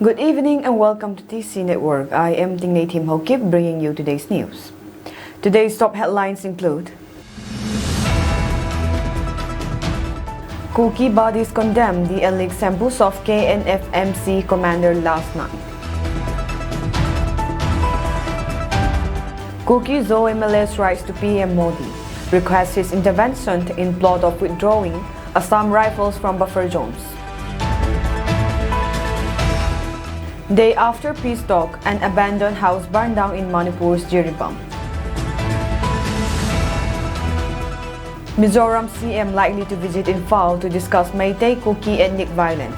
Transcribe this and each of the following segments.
Good evening and welcome to TC Network. I am Tingnay Tim Hokip bringing you today's news. Today's top headlines include Kuki bodies condemn the alleged samples of KNFMC commander last night. Kuki Zo MLS writes to PM Modi, requests his intervention in plot of withdrawing Assam Rifles from buffer zones. Day after peace talk, an abandoned house burned down in Manipur's Jiribam. Mizoram CM likely to visit Imphal to discuss Meitei Kuki ethnic violence.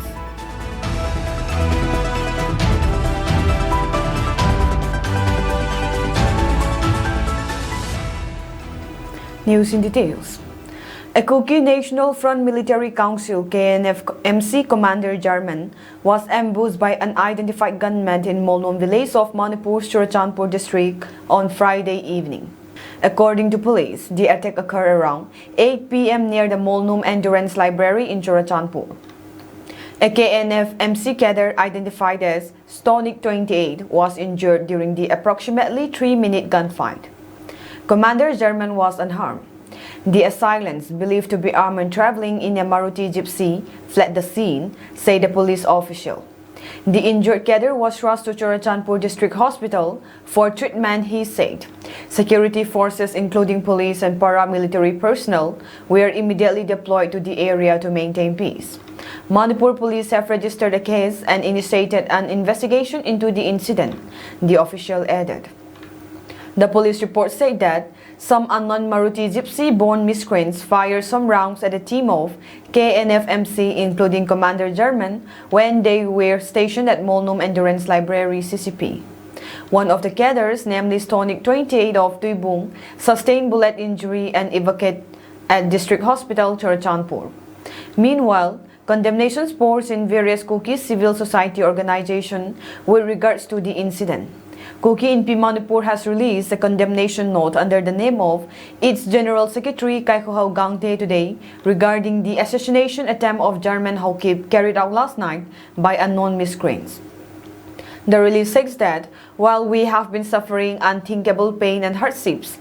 News in details. A Kuki National Front Military Council KNF-MC commander Jarman was ambushed by unidentified gunmen in Molnom village of Manipur's Churachandpur district on Friday evening. According to police, the attack occurred around 8 p.m. near the Molnom Endurance Library in Churachandpur. A KNF-MC cadre identified as Stonic 28 was injured during the approximately 3-minute gunfight. Commander Jarman was unharmed. The assailants, believed to be armed and traveling in a Maruti gypsy, fled the scene, said the police official. The injured cadre was rushed to Churachandpur District Hospital for treatment, he said. Security forces, including police and paramilitary personnel, were immediately deployed to the area to maintain peace. Manipur police have registered a case and initiated an investigation into the incident, the official added. The police report said that some unknown Maruti gypsy-borne miscreants fired some rounds at a team of KNF-MC, including Commander Jarman, when they were stationed at Molnom Endurance Library CCP. One of the cadres, namely Stonic 28 of Tuibung, sustained bullet injury and evacuated at District Hospital Churachandpur. Meanwhile, condemnations poured in various Kuki civil society organizations with regards to the incident. Kuki Inpui Manipur has released a condemnation note under the name of its General Secretary Kaikhohau Gangte today regarding the assassination attempt of Jarman Hokip carried out last night by unknown miscreants. The release says that while we have been suffering unthinkable pain and hardships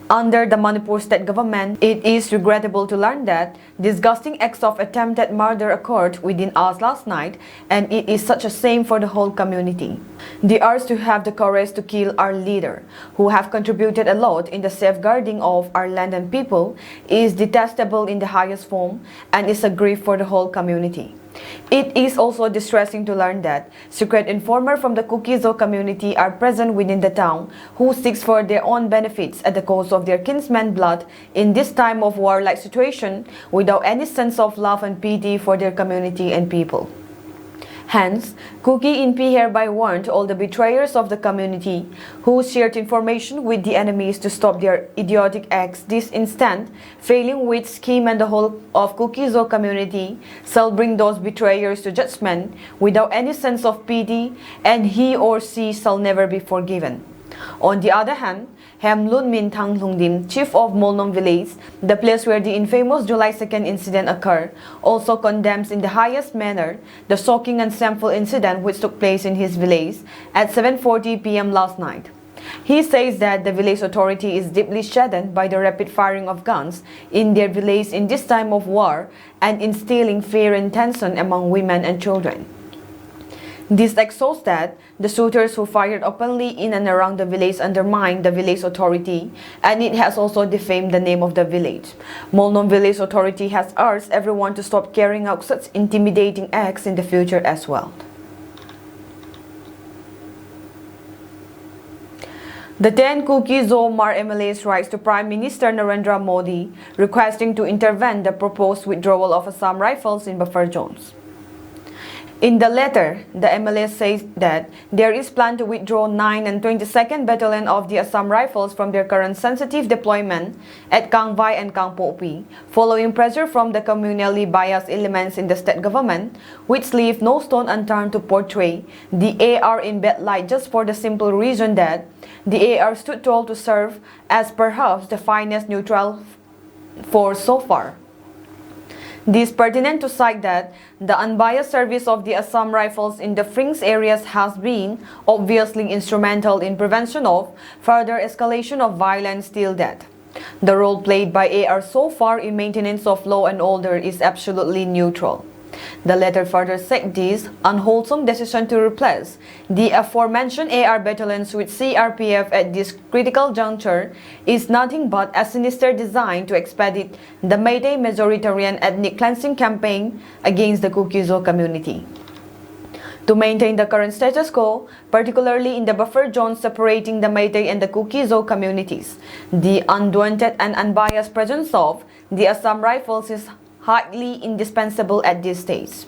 under the Manipur state government, it is regrettable to learn that disgusting acts of attempted murder occurred within us last night, and it is such a shame for the whole community. The urge to have the courage to kill our leader, who have contributed a lot in the safeguarding of our land and people, is detestable in the highest form and is a grief for the whole community. It is also distressing to learn that secret informers from the Kuki-Zo community are present within the town who seek for their own benefits at the cost of their kinsmen's blood in this time of warlike situation without any sense of love and pity for their community and people. Hence, Kuki Inpui hereby warned all the betrayers of the community who shared information with the enemies to stop their idiotic acts this instant, failing which scheme and the whole of Kuki-Zo community shall bring those betrayers to judgment without any sense of pity, and he or she shall never be forgiven. On the other hand, Hemlun Min Thang Lungdim, chief of Molnom village, the place where the infamous July 2nd incident occurred, also condemns in the highest manner the shocking and shameful incident which took place in his village at 7:40 p.m. last night. He says that the village authority is deeply saddened by the rapid firing of guns in their village in this time of war and instilling fear and tension among women and children. This act shows that the shooters who fired openly in and around the village undermined the village authority, and it has also defamed the name of the village. Molnom village authority has urged everyone to stop carrying out such intimidating acts in the future as well. The 10 Kuki-Zo Hmar MLAs writes to Prime Minister Narendra Modi requesting to intervene the proposed withdrawal of Assam Rifles in buffer zones. In the letter, the MLA says that there is plan to withdraw 9 and 22nd Battalion of the Assam Rifles from their current sensitive deployment at Kangvai and Kangpopi, following pressure from the communally biased elements in the state government, which leave no stone unturned to portray the AR in bad light just for the simple reason that the AR stood tall to serve as perhaps the finest neutral force so far. This is pertinent to cite that the unbiased service of the Assam Rifles in the fringe areas has been obviously instrumental in prevention of further escalation of violence till death. The role played by AR so far in maintenance of law and order is absolutely neutral. The letter further said this unwholesome decision to replace the aforementioned AR battalions with CRPF at this critical juncture is nothing but a sinister design to expedite the Meitei majoritarian ethnic cleansing campaign against the Kuki-Zo community. To maintain the current status quo, particularly in the buffer zones separating the Meitei and the Kuki-Zo communities, the undaunted and unbiased presence of the Assam Rifles is highly indispensable at this stage.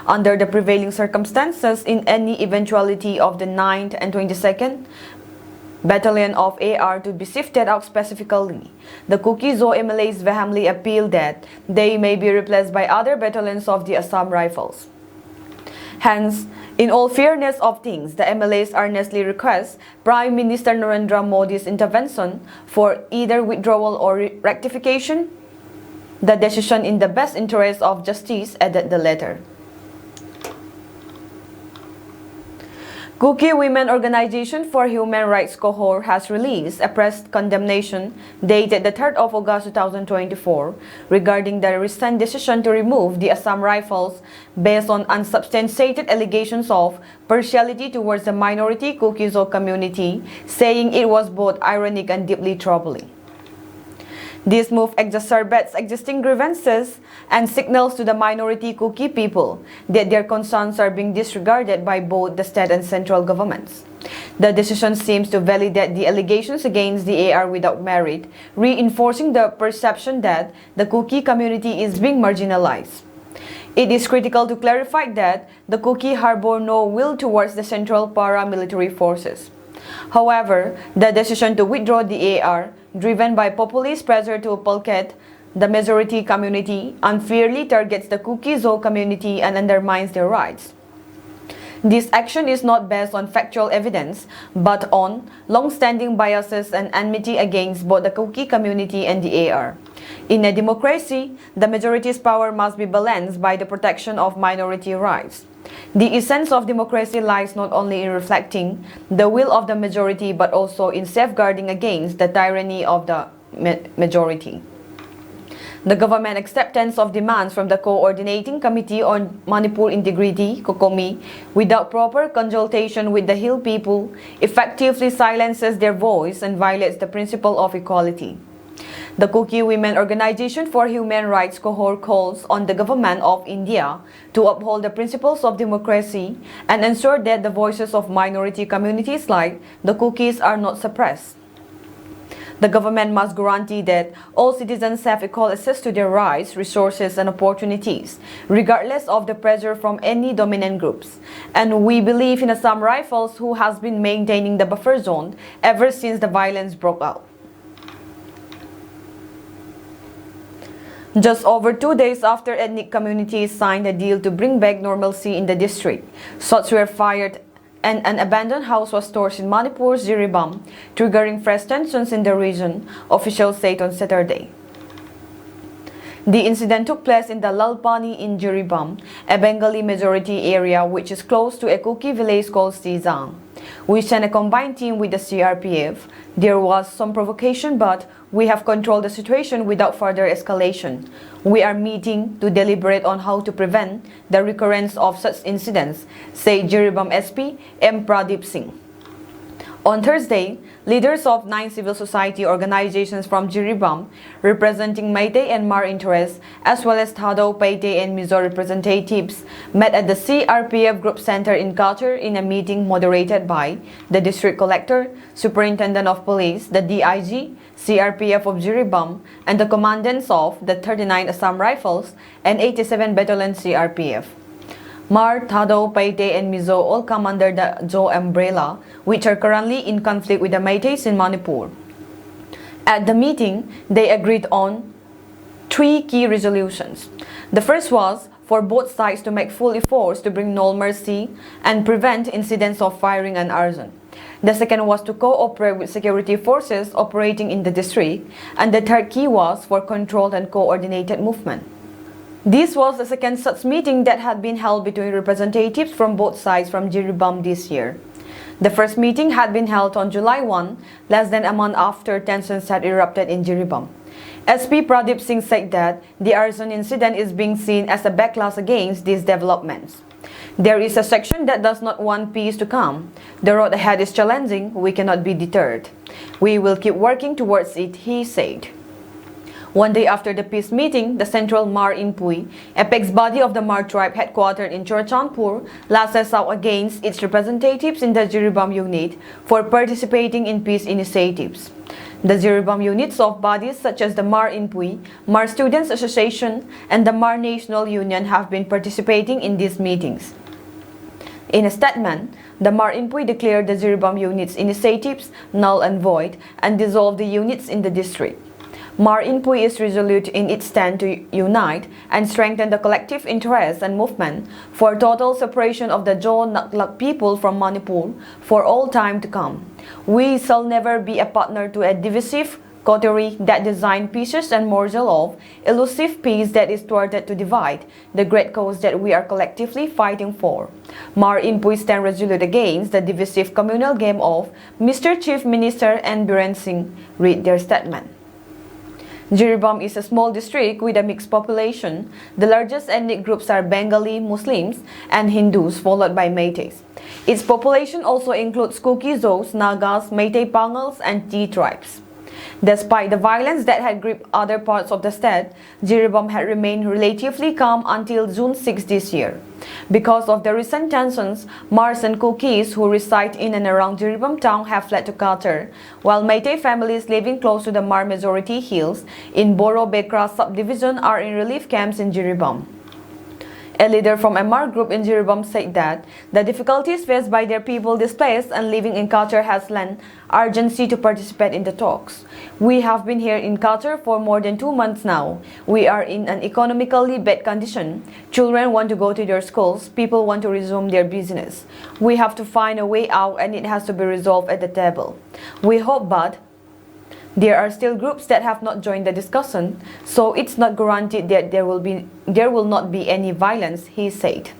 Under the prevailing circumstances, in any eventuality of the 9th and 22nd Battalion of AR to be sifted out specifically, the Kuki-Zo MLAs vehemently appeal that they may be replaced by other battalions of the Assam Rifles. Hence, in all fairness of things, the MLAs earnestly request Prime Minister Narendra Modi's intervention for either withdrawal or rectification. The decision in the best interest of justice, added the letter. Kuki Women Organization for Human Rights cohort has released a press condemnation dated the 3rd of August 2024 regarding the recent decision to remove the Assam Rifles based on unsubstantiated allegations of partiality towards the minority Kuki-Zo community, saying it was both ironic and deeply troubling. This move exacerbates existing grievances and signals to the minority Kuki people that their concerns are being disregarded by both the state and central governments. The decision seems to validate the allegations against the AR without merit, reinforcing the perception that the Kuki community is being marginalized. It is critical to clarify that the Kuki harbor no will towards the central paramilitary forces. However, the decision to withdraw the AR, driven by populist pressure to placate the majority community, unfairly targets the Kuki-Zo community and undermines their rights. This action is not based on factual evidence, but on long-standing biases and enmity against both the Kuki community and the AR. In a democracy, the majority's power must be balanced by the protection of minority rights. The essence of democracy lies not only in reflecting the will of the majority but also in safeguarding against the tyranny of the majority. The government acceptance of demands from the Coordinating Committee on Manipur Integrity (COCOMI) without proper consultation with the Hill people effectively silences their voice and violates the principle of equality. The Kuki Women Organization for Human Rights cohort calls on the government of India to uphold the principles of democracy and ensure that the voices of minority communities like the Kukis are not suppressed. The government must guarantee that all citizens have equal access to their rights, resources, and opportunities, regardless of the pressure from any dominant groups. And we believe in Assam Rifles, who has been maintaining the buffer zone ever since the violence broke out. Just over 2 days after ethnic communities signed a deal to bring back normalcy in the district, shots were fired and an abandoned house was torched in Manipur's Jiribam, triggering fresh tensions in the region, officials said on Saturday. The incident took place in the Lalpani in Jiribam, a Bengali majority area which is close to a Kuki village called Sizang. We sent a combined team with the CRPF. There was some provocation, but we have controlled the situation without further escalation. We are meeting to deliberate on how to prevent the recurrence of such incidents, said Jiribam SP M. Pradeep Singh. On Thursday, leaders of 9 civil society organizations from Jiribam, representing Meitei and Hmar interests, as well as Thado, Paite and Mizo representatives, met at the CRPF Group Center in Qatar in a meeting moderated by the District Collector, Superintendent of Police, the DIG, CRPF of Jiribam, and the commandants of the 39 Assam Rifles and 87 Battalion CRPF. Hmar, Thado, Paite and Mizo all come under the Zo umbrella, which are currently in conflict with the Meiteis in Manipur. At the meeting, they agreed on 3 key resolutions. The first was for both sides to make full efforts to bring normalcy and prevent incidents of firing and arson. The second was to cooperate with security forces operating in the district, and the third key was for controlled and coordinated movement. This was the second such meeting that had been held between representatives from both sides from Jiribam this year. The first meeting had been held on July 1, less than a month after tensions had erupted in Jiribam. SP Pradeep Singh said that the arson incident is being seen as a backlash against these developments. There is a section that does not want peace to come. The road ahead is challenging, we cannot be deterred. We will keep working towards it, he said. One day after the peace meeting, the central Hmar Inpui, apex body of the Hmar tribe headquartered in Churachandpur, lashes out against its representatives in the Jiribam unit for participating in peace initiatives. The Jiribam units of bodies such as the Hmar Inpui, Hmar Students Association, and the Hmar National Union have been participating in these meetings. In a statement, the Hmar Inpui declared the Jiribam units' initiatives null and void and dissolved the units in the district. Hmar Inpui is resolute in its stand to unite and strengthen the collective interest and movement for total separation of the Jaw Naklak people from Manipur for all time to come. We shall never be a partner to a divisive coterie that design pieces and morsel of elusive peace that is thwarted to divide the great cause that we are collectively fighting for. Hmar Inpui stand resolute against the divisive communal game of Mr. Chief Minister and Biren Singh, read their statement. Jiribam is a small district with a mixed population. The largest ethnic groups are Bengali, Muslims, and Hindus, followed by Meiteis. Its population also includes Kukizos, Nagas, Meitei Pangals, and Tea tribes. Despite the violence that had gripped other parts of the state, Jiribam had remained relatively calm until June 6 this year. Because of the recent tensions, Hmars and Kukis who reside in and around Jiribam town have fled to Qatar, while Meitei families living close to the Hmar majority hills in Boro Bekra subdivision are in relief camps in Jiribam. A leader from a Hmar group in Jiribam said that the difficulties faced by their people displaced and living in Qatar has lent urgency to participate in the talks. We have been here in Qatar for more than 2 months now. We are in an economically bad condition. Children want to go to their schools. People want to resume their business. We have to find a way out and it has to be resolved at the table. We hope, but there are still groups that have not joined the discussion, so it's not guaranteed that there will not be any violence, he said.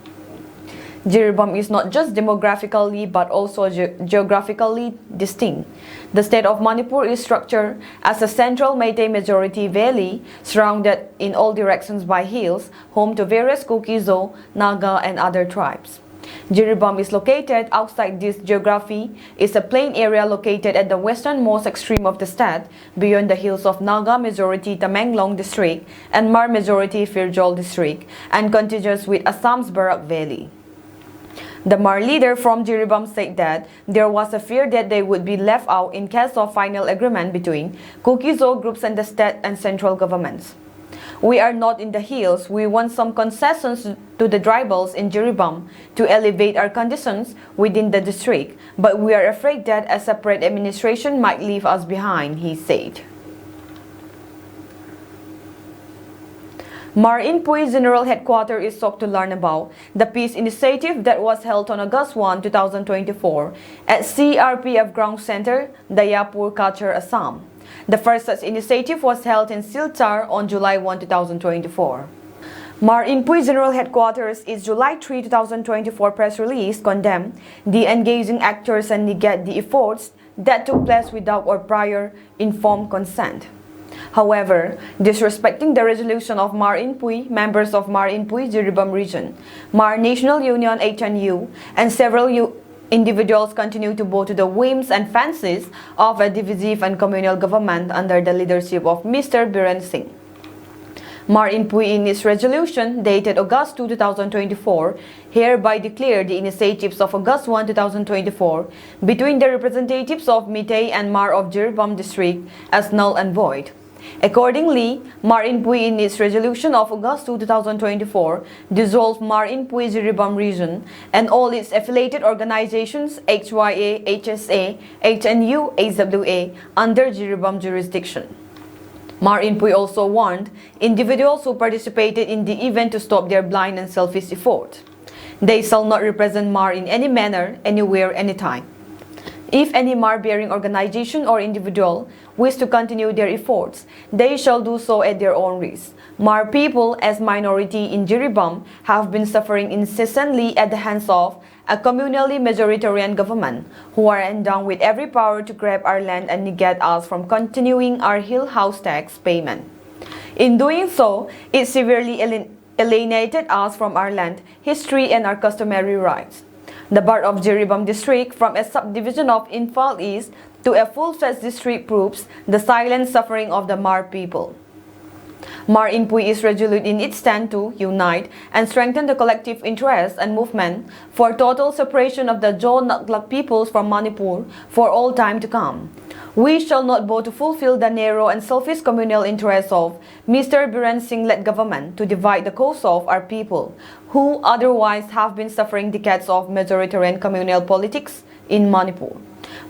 Jiribam is not just demographically but also geographically distinct. The state of Manipur is structured as a central Meitei majority valley surrounded in all directions by hills, home to various Kuki-Zo, Naga, and other tribes. Jiribam is located outside this geography, is a plain area located at the westernmost extreme of the state, beyond the hills of Naga majority Tamenglong district and Hmar majority Firjol district, and contiguous with Assam's Barak Valley. The Hmar leader from Jiribam said that there was a fear that they would be left out in case of final agreement between Kuki-Zo groups and the state and central governments. We are not in the hills. We want some concessions to the tribals in Jiribam to elevate our conditions within the district, but we are afraid that a separate administration might leave us behind, he said. Hmar Inpui General Headquarters is shocked to learn about the peace initiative that was held on August 1, 2024 at CRPF Ground Center, Dayapur, Qatar, Assam. The first such initiative was held in Silchar on July 1, 2024. Hmar Inpui General Headquarters' its July 3, 2024 press release condemned the engaging actors and negate the efforts that took place without or prior informed consent. However, disrespecting the resolution of Hmar Inpui, members of Hmar Inpui Jiribam region, Hmar National Union HNU, and several individuals continue to bow to the whims and fancies of a divisive and communal government under the leadership of Mr. Biren Singh. Hmar Inpui in its resolution dated August 2, 2024 hereby declared the initiatives of August 1, 2024 between the representatives of Meitei and Hmar of Jiribam district as null and void. Accordingly, Hmar Inpui in its resolution of August 2, 2024 dissolved Hmar Inpui Jiribam region and all its affiliated organizations HYA, HSA, HNU, AWA under Jiribam jurisdiction. Hmar Inpui also warned individuals who participated in the event to stop their blind and selfish efforts. They shall not represent Hmar in any manner, anywhere, anytime. If any Hmar-bearing organization or individual wish to continue their efforts, they shall do so at their own risk. Hmar people, as minority in Jiribam, have been suffering incessantly at the hands of a communally majoritarian government who are endowed with every power to grab our land and negate us from continuing our hill house tax payment. In doing so, it severely alienated us from our land, history and our customary rights. The birth of Jiribam district from a subdivision of Imphal East to a full-fledged district proves the silent suffering of the Hmar people. Hmar Inpui is resolute in its stand to unite and strengthen the collective interest and movement for total separation of the Jaw Naglak peoples from Manipur for all time to come. We shall not bow to fulfill the narrow and selfish communal interests of Mr. Biren Singh-led government to divide the cause of our people, who otherwise have been suffering decades of majoritarian communal politics in Manipur.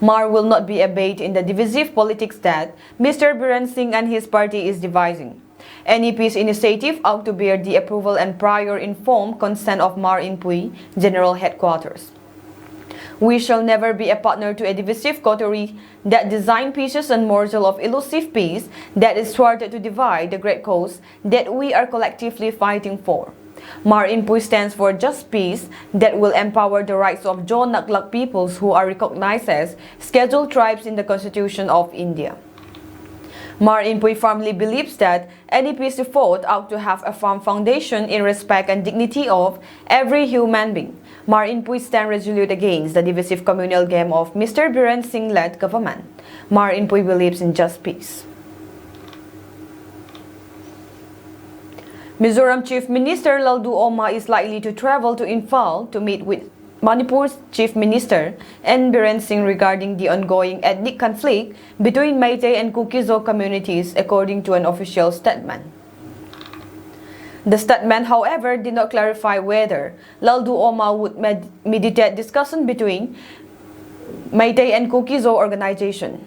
Hmar will not be a bait in the divisive politics that Mr. Biren Singh and his party is devising. Any peace initiative ought to bear the approval and prior informed consent of Hmar Inpui General Headquarters. We shall never be a partner to a divisive coterie that design pieces and morsel of elusive peace that is thwarted to divide the great cause that we are collectively fighting for. Hmar Inpui stands for just peace that will empower the rights of Jaw Naglak peoples who are recognized as scheduled tribes in the Constitution of India. Hmar Inpui firmly believes that any peace effort ought to have a firm foundation in respect and dignity of every human being. Hmar Inpui stands resolute against the divisive communal game of Mr. Biren Singh-led government. Hmar Inpui believes in just peace. Mizoram Chief Minister Laldu Oma is likely to travel to Imphal to meet with Manipur's Chief Minister N. Biren Singh regarding the ongoing ethnic conflict between Meitei and Kuki-Zo communities, according to an official statement. The statement, however, did not clarify whether Laldu Oma would mediate discussion between Meitei and Kuki-Zo organization.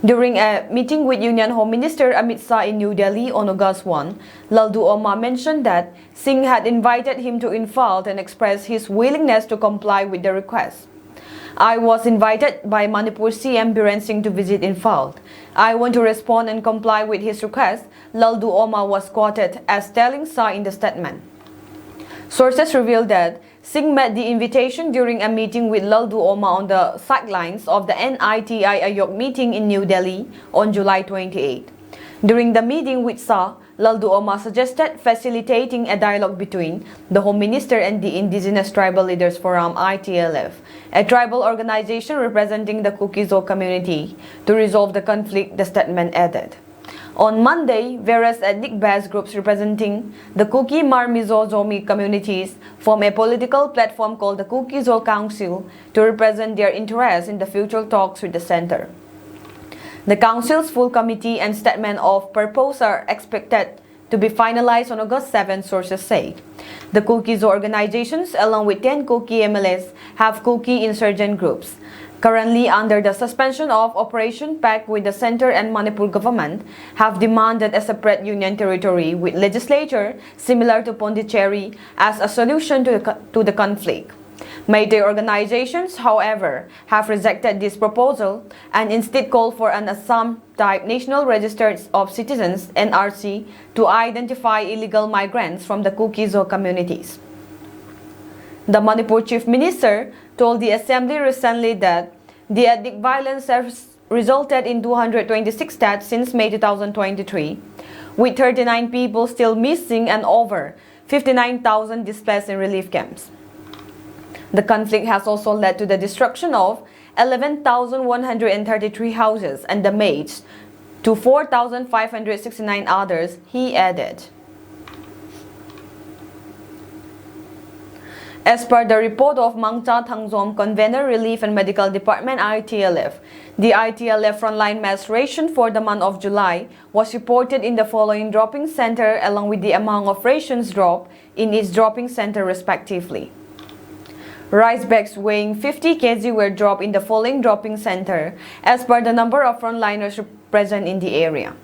During a meeting with Union Home Minister Amit Shah in New Delhi on August 1, Laldu Oma mentioned that Singh had invited him to Imphal and expressed his willingness to comply with the request. I was invited by Manipur CM Biren Singh to visit Imphal. I want to respond and comply with his request, Laldu Oma was quoted as telling Shah in the statement. Sources revealed that Singh met the invitation during a meeting with Laldu Oma on the sidelines of the NITI Ayog meeting in New Delhi on July 28. During the meeting with Shah, Laldu Oma suggested facilitating a dialogue between the Home Minister and the Indigenous Tribal Leaders Forum ITLF, a tribal organization representing the Kuki-Zo community, to resolve the conflict, the statement added. On Monday, various ethnic-based groups representing the Kuki, Hmar, Mizo, Zomi communities formed a political platform called the Kuki-Zo Council to represent their interests in the future talks with the center. The Council's full committee and statement of purpose are expected to be finalized on August 7, sources say. The Kuki-Zo organizations, along with 10 Kuki MLAs, have Kuki insurgent groups. Currently under the suspension of Operation Pact with the center and Manipur government, have demanded a separate union territory with legislature similar to Pondicherry as a solution to the conflict. Meitei organizations, however, have rejected this proposal and instead called for an Assam-type National Register of Citizens (NRC) to identify illegal migrants from the Kuki-Zo communities. The Manipur Chief Minister told the Assembly recently that the ethnic violence has resulted in 226 deaths since May 2023, with 39 people still missing and over 59,000 displaced in relief camps. The conflict has also led to the destruction of 11,133 houses and damage to 4,569 others, he added. As per the report of Mangcha Thangzom Convener Relief and Medical Department ITLF, the ITLF frontline mass ration for the month of July was reported in the following dropping center along with the amount of rations dropped in each dropping center respectively. Rice bags weighing 50 kg were dropped in the following dropping center as per the number of frontliners present in the area.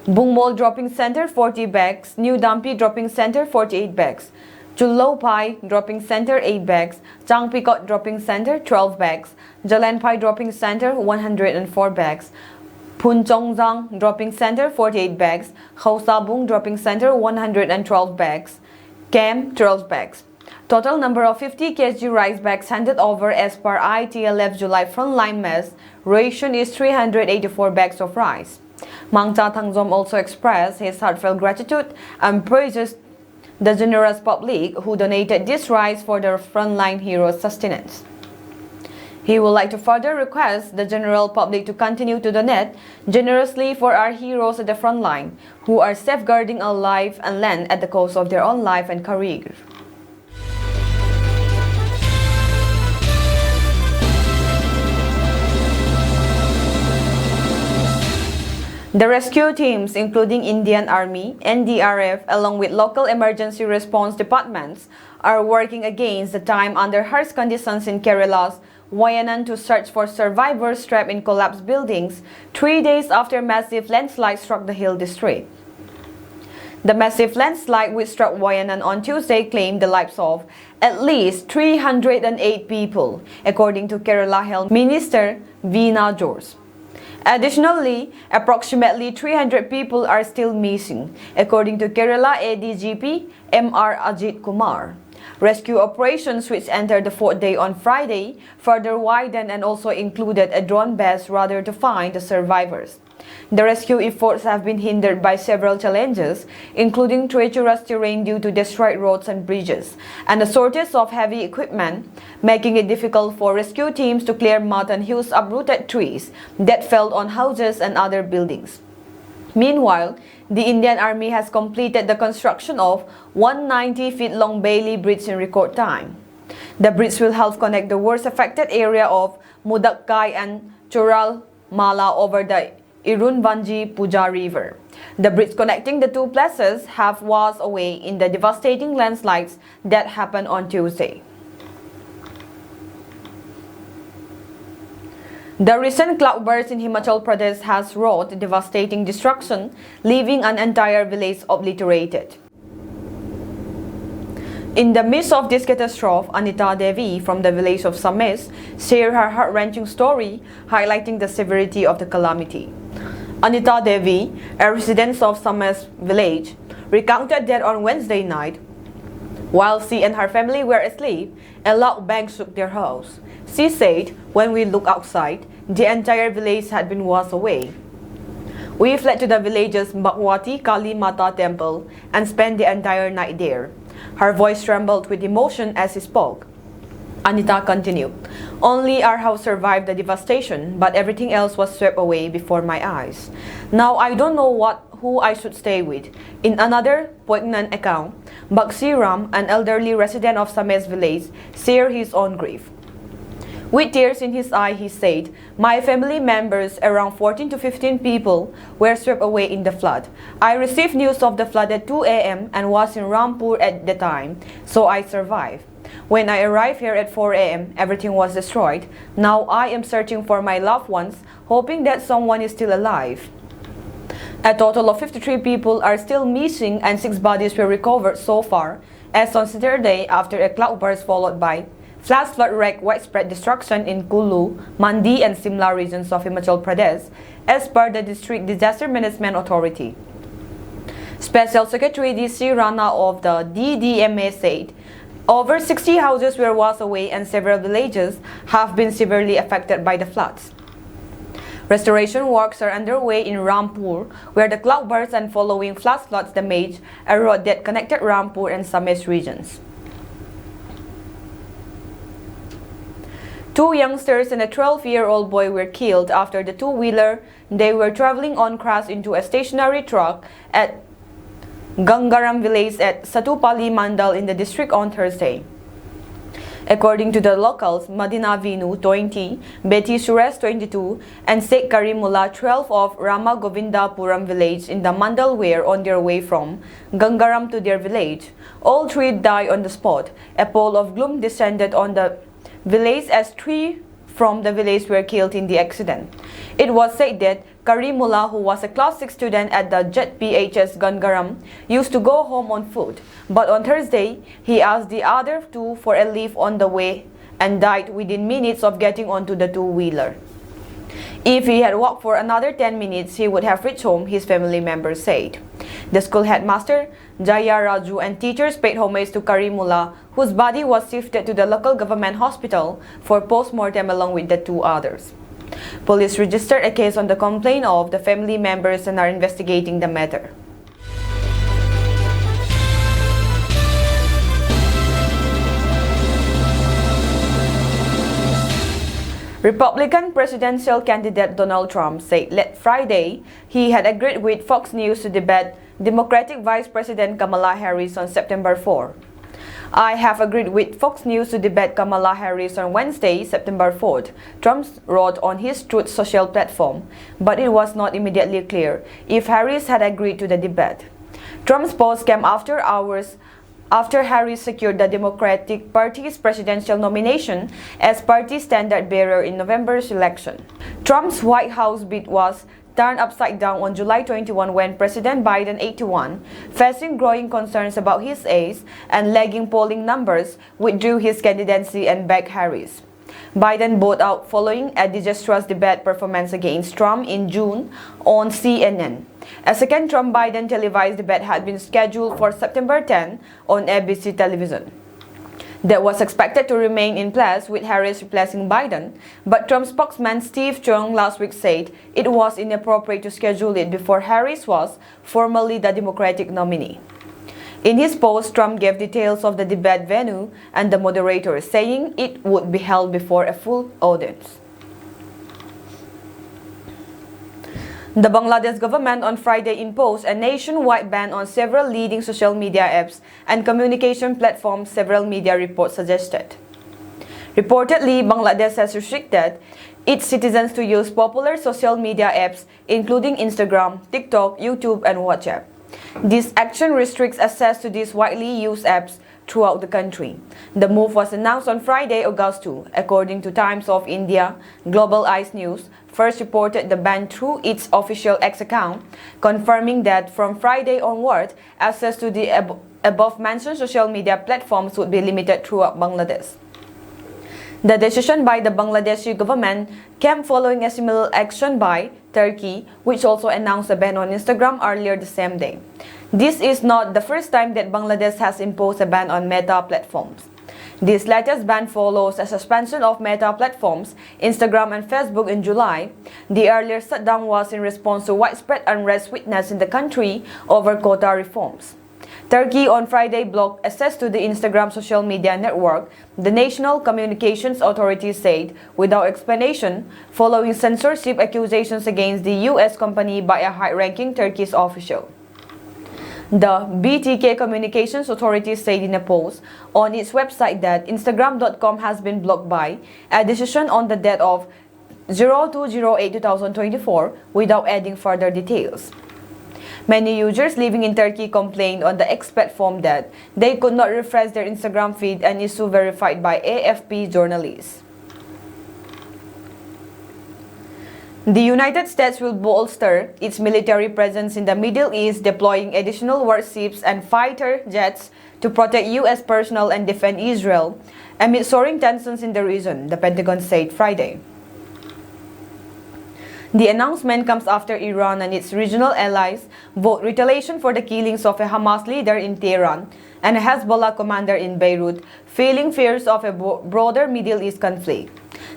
Bungmol dropping center 40 bags, New Dampi dropping center 48 bags, Chulopai Dropping Center 8 bags, Changpikot Dropping Center 12 bags, Jalanpai Dropping Center 104 bags, Punchongzang Dropping Center 48 bags, Khawsabung Dropping Center 112 bags, Kem 12 bags. Total number of 50 kg rice bags handed over as per ITLF July frontline mess ration is 384 bags of rice. Mangta Thangzom also expressed his heartfelt gratitude and praises the generous public who donated this rice for the frontline heroes' sustenance. He would like to further request the general public to continue to donate generously for our heroes at the front line, who are safeguarding our life and land at the cost of their own life and career. The rescue teams, including Indian Army, NDRF, along with local emergency response departments, are working against the time under harsh conditions in Kerala's Wayanad to search for survivors trapped in collapsed buildings 3 days after massive landslide struck the hill district. The massive landslide which struck Wayanad on Tuesday claimed the lives of at least 308 people, according to Kerala Health Minister Veena George. Additionally, approximately 300 people are still missing, according to Kerala ADGP Hmar Ajit Kumar. Rescue operations, which entered the fourth day on Friday, further widened and also included a drone-based radar to find the survivors. The rescue efforts have been hindered by several challenges, including treacherous terrain due to destroyed roads and bridges, and a shortage of heavy equipment, making it difficult for rescue teams to clear mud and huge uprooted trees that fell on houses and other buildings. Meanwhile, the Indian Army has completed the construction of 190-feet-long Bailey Bridge in record time. The bridge will help connect the worst-affected area of Mudakkai and Choral Mala over the Irunvanji Puja River. The bridge connecting the two places have washed away in the devastating landslides that happened on Tuesday. The recent cloudburst in Himachal Pradesh has wrought devastating destruction, leaving an entire village obliterated. In the midst of this catastrophe, Anita Devi from the village of Sames shared her heart-wrenching story, highlighting the severity of the calamity. Anita Devi, a resident of Sames village, recounted that on Wednesday night, while she and her family were asleep, a loud bang shook their house. She said, "When we looked outside, the entire village had been washed away. We fled to the village's Bhagwati Kali Mata temple and spent the entire night there." Her voice trembled with emotion as she spoke. Anita continued, "Only our house survived the devastation, but everything else was swept away before my eyes. Now I don't know who I should stay with." In another poignant account, Bakshi Ram, an elderly resident of Sames village, shared his own grief. With tears in his eye, he said, "My family members, around 14 to 15 people, were swept away in the flood. I received news of the flood at 2 a.m. and was in Rampur at the time, so I survived. When I arrived here at 4 a.m., everything was destroyed. Now I am searching for my loved ones, hoping that someone is still alive." A total of 53 people are still missing and 6 bodies were recovered so far, as on Saturday after a cloudburst followed by flash flood wreaked widespread destruction in Kullu, Mandi and Simla regions of Himachal Pradesh, as per the District Disaster Management Authority. Special Secretary D.C. Rana of the DDMA said, over 60 houses were washed away and several villages have been severely affected by the floods. Restoration works are underway in Rampur, where the cloudburst and following flash floods damaged a road that connected Rampur and Sames regions. 2 youngsters and a 12-year-old boy were killed after the two-wheeler they were traveling on crashed into a stationary truck at Gangaram village at Satupalli Mandal in the district on Thursday. According to the locals, Madina Vinu, 20, Betty Suresh, 22, and Sheikh Karimullah, 12 of Rama Govindapuram village in the Mandal were on their way from Gangaram to their village. All 3 died on the spot. A pall of gloom descended on the village as 3 from the village were killed in the accident. It was said that Karimullah, who was a class 6 student at the JPHS Gangaram, used to go home on foot, but on Thursday, he asked the other two for a lift on the way and died within minutes of getting onto the two-wheeler. If he had walked for another 10 minutes, he would have reached home, his family members said. The school headmaster, Jaya Raju, and teachers paid homage to Karimullah, whose body was shifted to the local government hospital for post-mortem along with the two others. Police registered a case on the complaint of the family members and are investigating the matter. Republican presidential candidate Donald Trump said late Friday he had agreed with Fox News to debate Democratic Vice President Kamala Harris on September 4. I have agreed with Fox News to debate Kamala Harris on Wednesday, September 4th, Trump wrote on his Truth Social platform, but it was not immediately clear if Harris had agreed to the debate. Trump's post came after hours after Harris secured the Democratic Party's presidential nomination as party standard-bearer in November's election. Trump's White House bid was turned upside down on July 21 when President Biden, 81, facing growing concerns about his age and lagging polling numbers, withdrew his candidacy and backed Harris. Biden bowed out following a disastrous debate performance against Trump in June on CNN. A second Trump-Biden televised debate had been scheduled for September 10 on ABC television. That was expected to remain in place with Harris replacing Biden, but Trump spokesman Steve Chung last week said it was inappropriate to schedule it before Harris was formally the Democratic nominee. In his post, Trump gave details of the debate venue and the moderator, saying it would be held before a full audience. The Bangladesh government on Friday imposed a nationwide ban on several leading social media apps and communication platforms, several media reports suggested. Reportedly, Bangladesh has restricted its citizens to use popular social media apps, including Instagram, TikTok, YouTube, and WhatsApp. This action restricts access to these widely used apps throughout the country. The move was announced on Friday, August 2, according to Times of India. Global Eyes News first reported the ban through its official X account, confirming that from Friday onward, access to the above-mentioned social media platforms would be limited throughout Bangladesh. The decision by the Bangladeshi government came following a similar action by Turkey, which also announced a ban on Instagram earlier the same day. This is not the first time that Bangladesh has imposed a ban on Meta platforms. This latest ban follows a suspension of Meta platforms, Instagram and Facebook in July. The earlier shutdown was in response to widespread unrest witnessed in the country over quota reforms. Turkey on Friday blocked access to the Instagram social media network, the National Communications Authority said, without explanation, following censorship accusations against the U.S. company by a high-ranking Turkish official. The BTK Communications Authority said in a post on its website that Instagram.com has been blocked by a decision on the date of 02/08/2024 without adding further details. Many users living in Turkey complained on the X platform that they could not refresh their Instagram feed, an issue verified by AFP journalists. The United States will bolster its military presence in the Middle East, deploying additional warships and fighter jets to protect U.S. personnel and defend Israel amid soaring tensions in the region, the Pentagon said Friday. The announcement comes after Iran and its regional allies vowed retaliation for the killings of a Hamas leader in Tehran and a Hezbollah commander in Beirut, feeling fears of a broader Middle East conflict.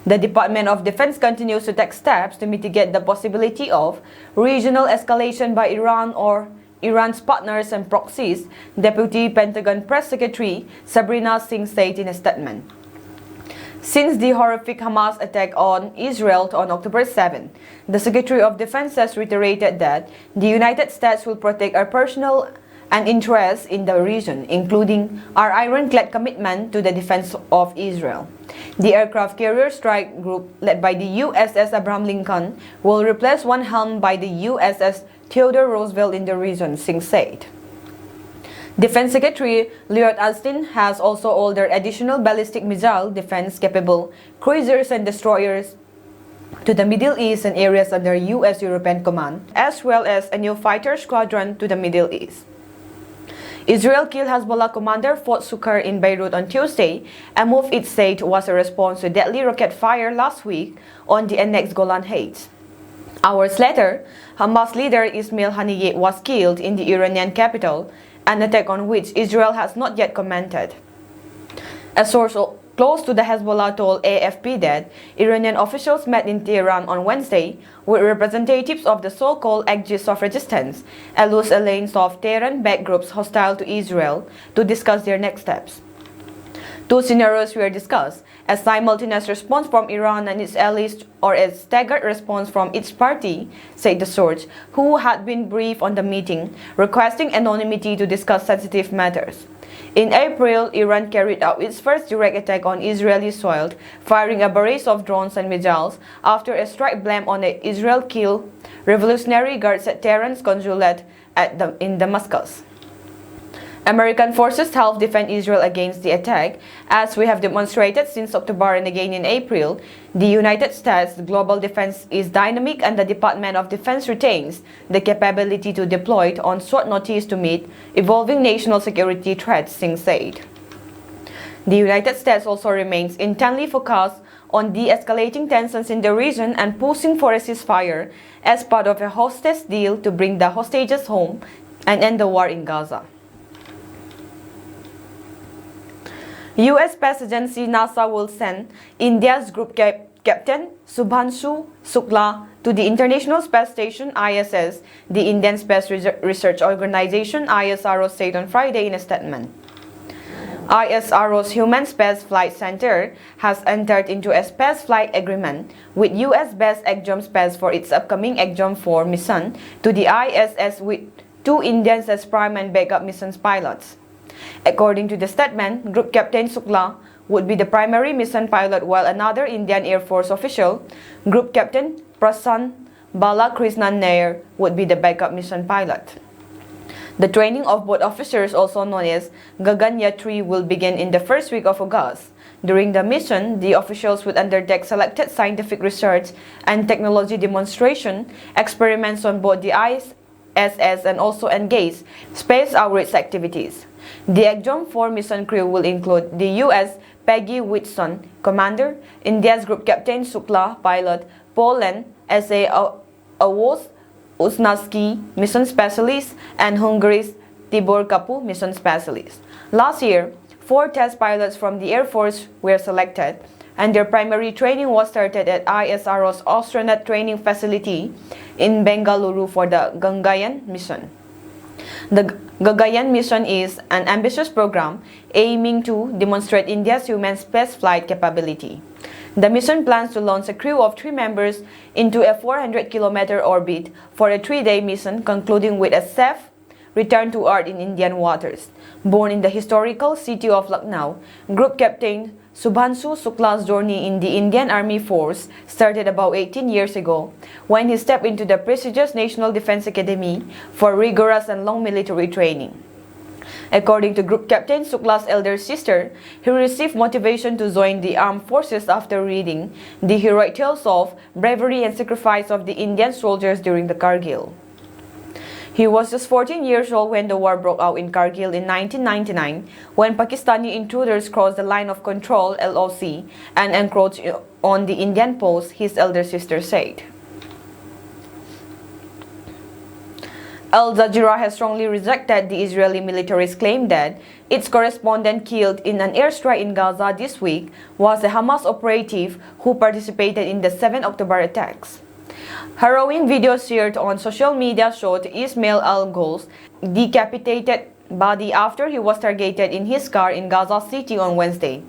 The Department of Defense continues to take steps to mitigate the possibility of regional escalation by Iran or Iran's partners and proxies, Deputy Pentagon Press Secretary Sabrina Singh said in a statement. Since the horrific Hamas attack on Israel on October 7, the Secretary of Defense has reiterated that the United States will protect our personnel and interests in the region, including our ironclad commitment to the defense of Israel. The aircraft carrier strike group led by the USS Abraham Lincoln will replace one helmed by the USS Theodore Roosevelt in the region, Singh said. Defense Secretary Lloyd Austin has also ordered additional ballistic missile defense-capable cruisers and destroyers to the Middle East and areas under U.S. European command, as well as a new fighter squadron to the Middle East. Israel killed Hezbollah commander Fuad Shukr in Beirut on Tuesday, a move it said was a response to deadly rocket fire last week on the annexed Golan Heights. Hours later, Hamas leader Ismail Haniyeh was killed in the Iranian capital, an attack on which Israel has not yet commented. A source close to the Hezbollah told AFP that Iranian officials met in Tehran on Wednesday with representatives of the so-called Axis of Resistance, a loose alliance of Tehran-backed groups hostile to Israel, to discuss their next steps. Two scenarios were discussed: a simultaneous response from Iran and its allies or a staggered response from each party, said the source, who had been briefed on the meeting, requesting anonymity to discuss sensitive matters. In April, Iran carried out its first direct attack on Israeli soil, firing a barrage of drones and missiles after a strike blamed on the Israel killed Revolutionary Guards at Tehran's consulate in Damascus. American forces helped defend Israel against the attack, as we have demonstrated since October and again in April. The United States' global defense is dynamic, and the Department of Defense retains the capability to deploy it on short notice to meet evolving national security threats, Singh said. The United States also remains intently focused on de-escalating tensions in the region and pushing for a ceasefire as part of a hostage deal to bring the hostages home and end the war in Gaza. U.S. Space Agency NASA will send India's Group Captain Subhanshu Shukla to the International Space Station ISS, the Indian Space Research Organization ISRO said on Friday in a statement. ISRO's Human Space Flight Center has entered into a space flight agreement with US-based Exom Space for its upcoming Exom 4 mission to the ISS, with two Indians as prime and backup missions pilots. According to the statement, Group Captain Shukla would be the primary mission pilot, while another Indian Air Force official, Group Captain Prasanth Balakrishnan Nair, would be the backup mission pilot. The training of both officers, also known as Gaganyatri, will begin in the first week of August. During the mission, the officials would undertake selected scientific research and technology demonstration experiments on both the ISS and also engage space outreach activities. The Exom 4 mission crew will include the U.S. Peggy Whitson, commander, India's Group Captain Shukla, pilot, Poland, S.A. Awos Usnaski, mission specialist, and Hungary's Tibor Kapu, mission specialist. Last year, 4 test pilots from the Air Force were selected, and their primary training was started at ISRO's astronaut training facility in Bengaluru for the Gaganyaan mission. The Gaganyaan mission is an ambitious program aiming to demonstrate India's human spaceflight capability. The mission plans to launch a crew of 3 members into a 400-kilometer orbit for a 3-day mission, concluding with a safe return to Earth in Indian waters. Born in the historical city of Lucknow, Group Captain Subhanshu Shukla's journey in the Indian Army Force started about 18 years ago, when he stepped into the prestigious National Defense Academy for rigorous and long military training. According to Group Captain Shukla's elder sister, he received motivation to join the armed forces after reading the heroic tales of bravery and sacrifice of the Indian soldiers during the Kargil. He was just 14 years old when the war broke out in Kargil in 1999, when Pakistani intruders crossed the line of control (LOC) and encroached on the Indian post, his elder sister said. Al Jazeera has strongly rejected the Israeli military's claim that its correspondent killed in an airstrike in Gaza this week was a Hamas operative who participated in the 7 October attacks. Harrowing videos shared on social media showed Ismail al-Ghul's decapitated body after he was targeted in his car in Gaza City on Wednesday.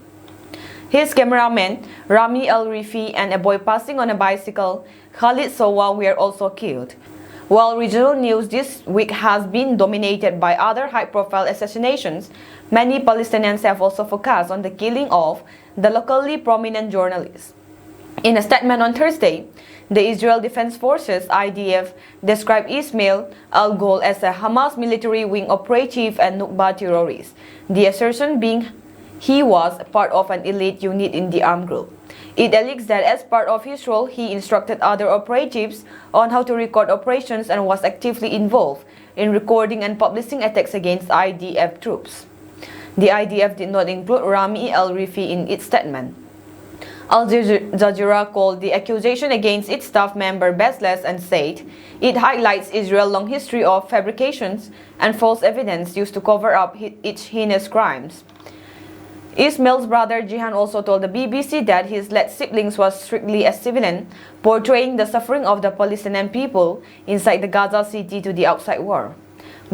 His cameraman, Rami al-Rifi, and a boy passing on a bicycle, Khalid Sowa, were also killed. While regional news this week has been dominated by other high-profile assassinations, many Palestinians have also focused on the killing of the locally prominent journalist. In a statement on Thursday, the Israel Defense Forces (IDF) described Ismail al-Ghul as a Hamas military wing operative and Nukba terrorist, the assertion being he was part of an elite unit in the armed group. It alleged that as part of his role, he instructed other operatives on how to record operations and was actively involved in recording and publishing attacks against IDF troops. The IDF did not include Rami al-Rifi in its statement. Al Jazeera called the accusation against its staff member baseless and said it highlights Israel's long history of fabrications and false evidence used to cover up its heinous crimes. Ismail's brother Jihan also told the BBC that his late siblings was strictly a civilian, portraying the suffering of the Palestinian people inside the Gaza city to the outside world.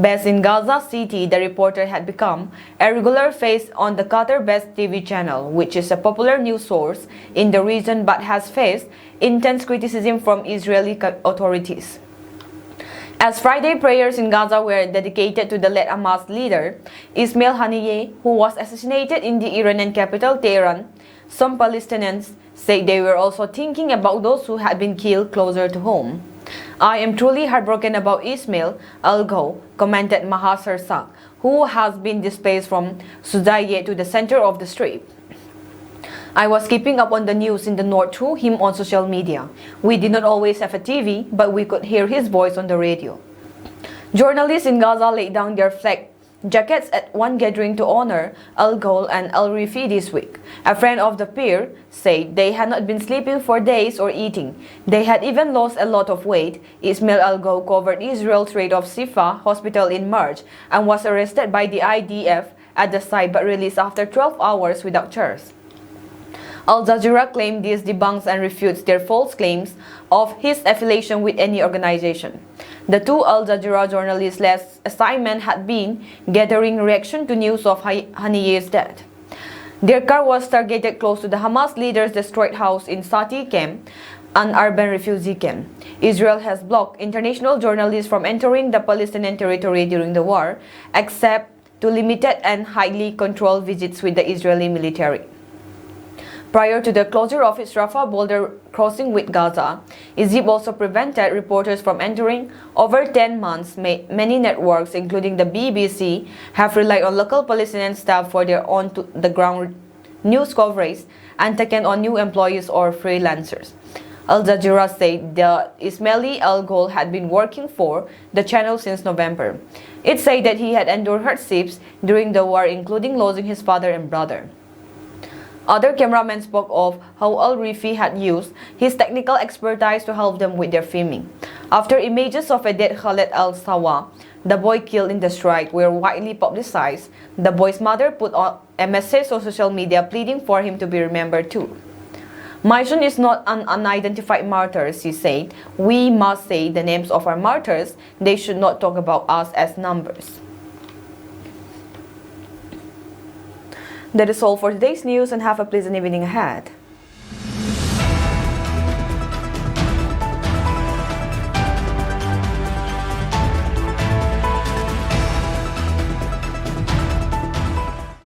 Based in Gaza City, the reporter had become a regular face on the Qatar-based TV channel, which is a popular news source in the region but has faced intense criticism from Israeli authorities. As Friday prayers in Gaza were dedicated to the late Hamas leader, Ismail Haniyeh, who was assassinated in the Iranian capital Tehran, some Palestinians said they were also thinking about those who had been killed closer to home. I am truly heartbroken about Ismail al-Ghaw, commented Mahasar Sak, who has been displaced from Sudaye to the center of the Strip. I was keeping up on the news in the north through him on social media. We did not always have a TV, but we could hear his voice on the radio. Journalists in Gaza laid down their flag jackets at one gathering to honor al-Ghaw and al-Rifi this week. A friend of the pair said they had not been sleeping for days or eating. They had even lost a lot of weight. Ismail al-Ghaw covered Israel's raid of Sifa hospital in March and was arrested by the IDF at the site but released after 12 hours without charge. Al Jazeera claimed this debunks and refutes their false claims of his affiliation with any organization. The two Al Jazeera journalists' last assignment had been gathering reaction to news of Haniyeh's death. Their car was targeted close to the Hamas leader's destroyed house in Sati camp, an urban refugee camp. Israel has blocked international journalists from entering the Palestinian territory during the war, except to limited and highly controlled visits with the Israeli military. Prior to the closure of its Rafah border crossing with Gaza, Egypt also prevented reporters from entering. Over 10 months, many networks, including the BBC, have relied on local Palestinian staff for their on-the-ground news coverage and taken on new employees or freelancers. Al Jazeera said the Ismaili al-Ghaw had been working for the channel since November. It said that he had endured hardships during the war, including losing his father and brother. Other cameramen spoke of how al-Rifi had used his technical expertise to help them with their filming. After images of a dead Khaled al-Sawa, the boy killed in the strike, were widely publicized, the boy's mother put on a message on social media pleading for him to be remembered too. My son is not an unidentified martyr, she said. We must say the names of our martyrs. They should not talk about us as numbers. That is all for today's news, and have a pleasant evening ahead.